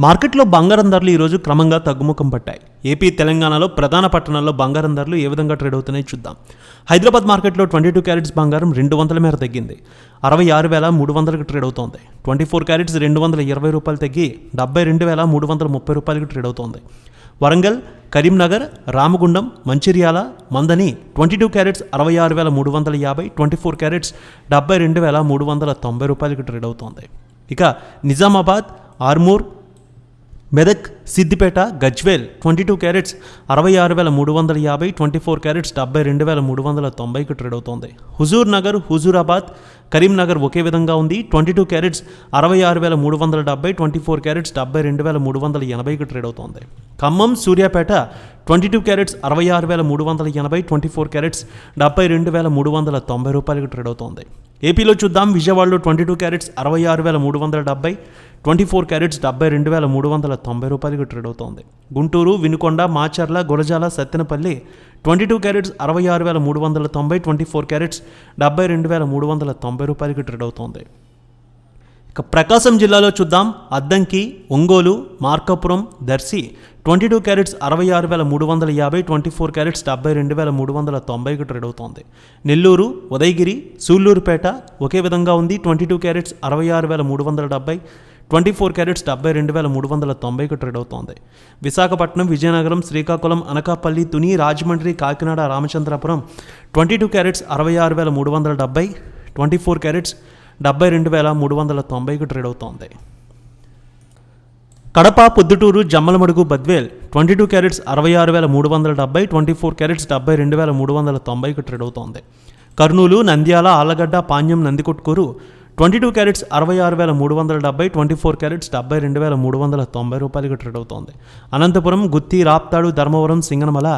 మార్కెట్లో బంగారం ధరలు ఈరోజు క్రమంగా తగ్గుముఖం పట్టాయి. ఏపీ, తెలంగాణలో ప్రధాన పట్టణాల్లో బంగారం ధరలు ఏ విధంగా ట్రేడ్ అవుతున్నాయో చూద్దాం. హైదరాబాద్ మార్కెట్లో 22 క్యారెట్స్ బంగారం 200 మేర తగ్గింది. 66,300కి ట్రేడ్ అవుతోంది. 24 క్యారెట్స్ 220 రూపాయలు తగ్గి 72,330 రూపాయలకి ట్రేడ్ అవుతోంది. వరంగల్, కరీంనగర్, రామగుండం, మంచిర్యాల, మందని 22 క్యారెట్స్ 66,350, 24 క్యారెట్స్ 72,390 రూపాయలకి ట్రేడ్ అవుతోంది. ఇక నిజామాబాద్, ఆర్మూర్, మెదక్, సిద్దిపేట, గజ్వేల్ 22 క్యారెట్స్ 66,350, 24 క్యారెట్స్ 72,390కి ట్రేడ్ అవుతోంది. హుజూర్ నగర్, హుజూరాబాద్, కరీంనగర్ ఒకే విధంగా ఉంది. 22 క్యారెట్స్ 66,370, 24 క్యారెట్స్ 72,380కి ట్రేడ్ అవుతోంది. ఖమ్మం, సూర్యాపేట 22 క్యారెట్స్ 66,380, 24 క్యారెట్స్ 72,390 రూపాయలకి ట్రేడ్ అవుతోంది. ఏపీలో చూద్దాం. విజయవాడలో 22 క్యారెట్స్ 66,370, 24 క్యారెట్స్ 72,390 రూపాయలకి ట్రేడ్ అవుతోంది. గుంటూరు, వినుకొండ, మాచర్ల, గురజాల, సత్తెనపల్లి 22 క్యారెట్స్ 66,390, 24 క్యారెట్స్ 72,390 రూపాయలకి ట్రేడ్ అవుతోంది. ఇక ప్రకాశం జిల్లాలో చూద్దాం. అద్దంకి, ఒంగోలు, మార్కాపురం, దర్శి 22 క్యారెట్స్ 66,350, 24 క్యారెట్స్ 72,390కి ట్రేడ్ అవుతోంది. నెల్లూరు, ఉదయగిరి, సూళ్లూరుపేట ఒకే విధంగా ఉంది. 22 క్యారెట్స్ 66,370, 24 క్యారెట్స్ 72,390కి ట్రేడ్ అవుతోంది. విశాఖపట్నం, విజయనగరం, శ్రీకాకుళం, అనకాపల్లి, తుని, రాజమండ్రి, కాకినాడ, రామచంద్రపురం 22 క్యారెట్స్ 66,370, 24 క్యారెట్స్ 72,390కి ట్రేడ్ అవుతోంది. కడప, పొద్దుటూరు, జమ్మలమడుగు, బద్వేల్ 22 క్యారెట్స్ 66,370, 24 క్యారెట్స్ 72,390కి ట్రేడ్ అవుతోంది. కర్నూలు, నంద్యాల, ఆళ్లగడ్డ, పాణ్యం, నందికొట్కూరు 22 క్యారెట్స్ 66,370, 24 క్యారెట్స్ 72,390 రూపాయలకి ట్రేడ్ అవుతోంది. అనంతపురం, గుత్తి, రాప్తాడు, ధర్మవరం, సింగనమల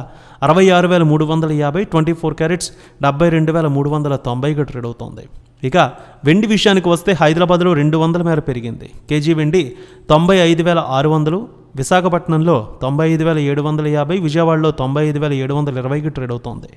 66,350, 24 క్యారెట్స్ 72,390కి ట్రేడ్ అవుతోంది. ఇక వెండి విషయానికి వస్తే హైదరాబాద్లో 200 మేర పెరిగింది. కేజీ వెండి 95,600, విశాఖపట్నంలో 95,750, విజయవాడలో 95,720కి ట్రేడ్ అవుతోంది.